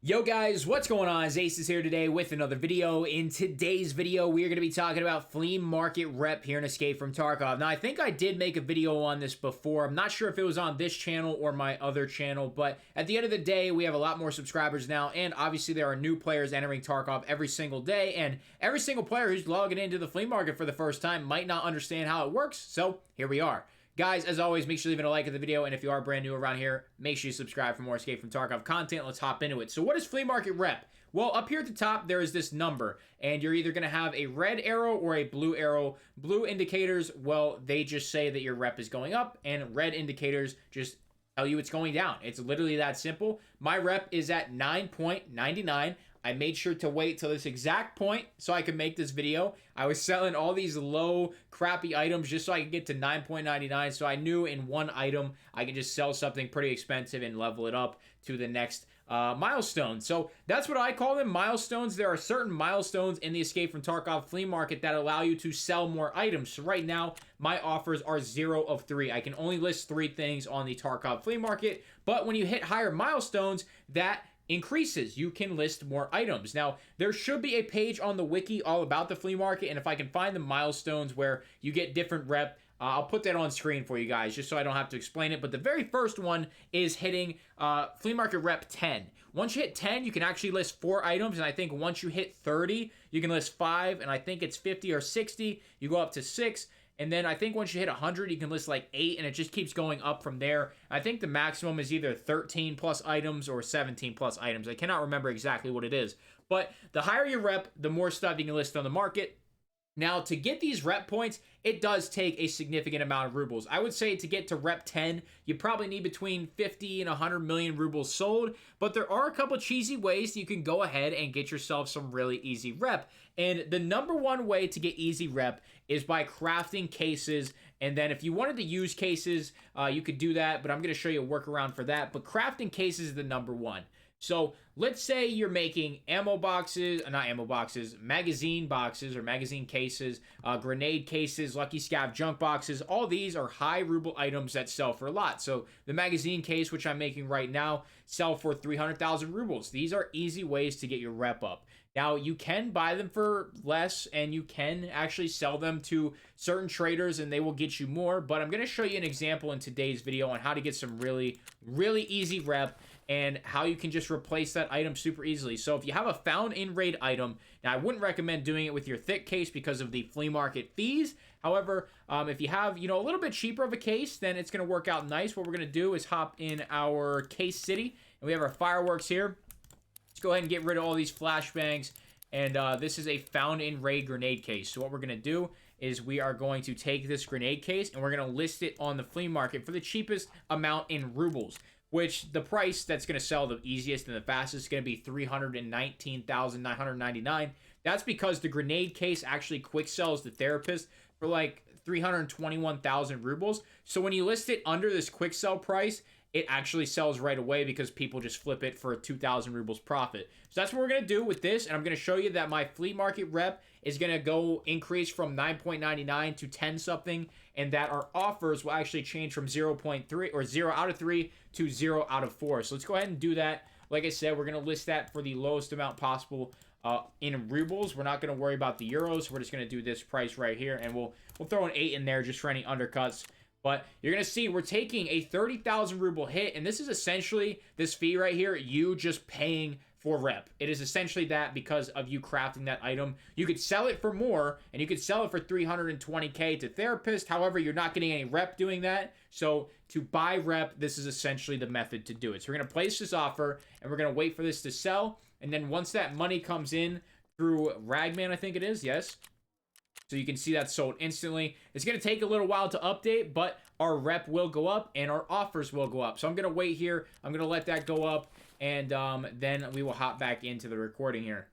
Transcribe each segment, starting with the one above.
Yo guys, what's going on? Ace is here today with another video. In today's video, we are going to be talking about flea market rep here in Escape from Tarkov. Now, I think I did make a video on this before. I'm not sure if it was on this channel or my other channel, but at the end of the day, we have a lot more subscribers now, and obviously there are new players entering Tarkov every single day, and every single player who's logging into the flea market for the first time might not understand how it works, so here we are. Guys, as always, make sure you leave a like at the video, and if you are brand new around here, make sure you subscribe for more Escape from Tarkov content. Let's hop into it. So what is flea market rep? Well, up here at the top, there is this number, and you're either going to have a red arrow or a blue arrow. Blue indicators, well, they just say that your rep is going up, and red indicators just tell you it's going down. It's literally that simple. My rep is at 9.99. I made sure to wait till this exact point so I could make this video. I was selling all these low, crappy items just so I could get to 9.99. So I knew in one item I could just sell something pretty expensive and level it up to the next milestone. So that's what I call them, milestones. There are certain milestones in the Escape from Tarkov flea market that allow you to sell more items. So right now, my offers are 0 of 3. I can only list 3 things on the Tarkov flea market. But when you hit higher milestones, that increases. You can list more items. Now, there should be a page on the wiki all about the flea market, and if I can find the milestones where you get different rep, I'll put that on screen for you guys just so I don't have to explain it. But the very first one is hitting flea market rep 10. Once you hit 10, you can actually list 4 items, and I think once you hit 30, you can list 5, and I think it's 50 or 60, you go up to 6. And then I think once you hit 100, you can list like 8, and it just keeps going up from there. I think the maximum is either 13 plus items or 17 plus items. I cannot remember exactly what it is. But the higher your rep, the more stuff you can list on the market. Now, to get these rep points, it does take a significant amount of rubles. I would say to get to rep 10, you probably need between 50 and 100 million rubles sold, but there are a couple cheesy ways that you can go ahead and get yourself some really easy rep. And the number one way to get easy rep is by crafting cases. And then if you wanted to use cases, you could do that, but I'm going to show you a workaround for that. But crafting cases is the number one. So let's say you're making magazine boxes or magazine cases, grenade cases, lucky scav junk boxes. All these are high ruble items that sell for a lot. So the magazine case, which I'm making right now, sell for 300,000 rubles. These are easy ways to get your rep up. Now, you can buy them for less, and you can actually sell them to certain traders, and they will get you more. But I'm going to show you an example in today's video on how to get some really, really easy rep and how you can just replace that item super easily. So if you have a found in raid item, now I wouldn't recommend doing it with your thick case because of the flea market fees. However, if you have, a little bit cheaper of a case, then it's going to work out nice. What we're going to do is hop in our case city, and we have our fireworks here. Let's go ahead and get rid of all these flashbangs. And this is a found in raid grenade case. So what we're going to do is we are going to take this grenade case and we're going to list it on the flea market for the cheapest amount in rubles, which the price that's going to sell the easiest and the fastest is going to be 319,999. That's because the grenade case actually quick sells the therapist for like 321,000 rubles. So when you list it under this quick sell price, it actually sells right away because people just flip it for a 2,000 rubles profit. So that's what we're going to do with this, and I'm going to show you that my flea market rep is going to go increase from 9.99 to 10 something, and that our offers will actually change from 0.3 or 0 out of 3 to 0 out of 4. So let's go ahead and do that. Like I said, we're going to list that for the lowest amount possible in rubles. We're not going to worry about the euros. We're just going to do this price right here, and we'll throw an 8 in there just for any undercuts. But you're going to see we're taking a 30,000 ruble hit, and this is essentially, this fee right here, you just paying for rep. It is essentially that because of you crafting that item. You could sell it for more, and you could sell it for 320k to therapist. However, you're not getting any rep doing that. So to buy rep, this is essentially the method to do it. So we're going to place this offer, and we're going to wait for this to sell. And then once that money comes in through Ragman, I think it is, yes. So you can see that sold instantly. It's going to take a little while to update, but our rep will go up and our offers will go up. So I'm going to wait here. I'm going to let that go up, and then we will hop back into the recording here.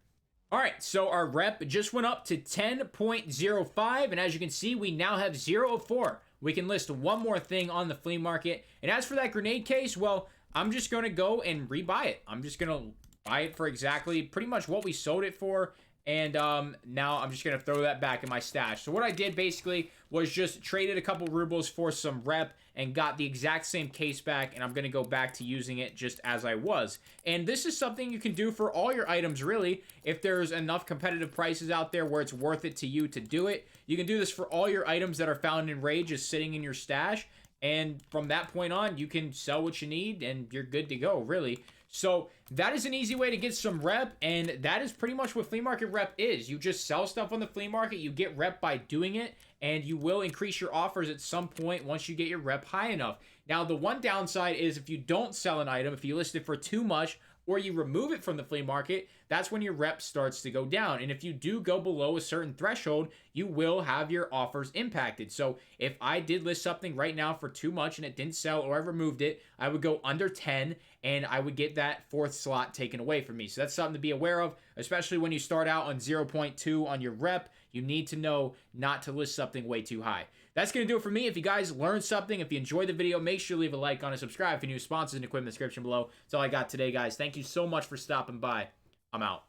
All right, so our rep just went up to 10.05, and as you can see, we now have 0 of 4. We can list one more thing on the flea market. And as for that grenade case, well, I'm just going to go and rebuy it. I'm just going to buy it for exactly pretty much what we sold it for. And now I'm just going to throw that back in my stash. So what I did basically was just traded a couple rubles for some rep and got the exact same case back, and I'm going to go back to using it just as I was. And this is something you can do for all your items, really. If there's enough competitive prices out there where it's worth it to you to do it, you can do this for all your items that are found in raid just sitting in your stash. And from that point on, you can sell what you need and you're good to go, really. So that is an easy way to get some rep, and that is pretty much what flea market rep is. You just sell stuff on the flea market, you get rep by doing it, and you will increase your offers at some point once you get your rep high enough. Now, the one downside is if you don't sell an item, if you list it for too much, or you remove it from the flea market, that's when your rep starts to go down. And if you do go below a certain threshold, you will have your offers impacted. So if I did list something right now for too much and it didn't sell, or I removed it, I would go under 10 and I would get that fourth slot taken away from me. So that's something to be aware of, especially when you start out on 0.2 on your rep. You need to know not to list something way too high. That's going to do it for me. If you guys learned something, if you enjoyed the video, make sure to leave a like on it, subscribe for new sponsors and equipment description below. That's all I got today, guys. Thank you so much for stopping by. I'm out.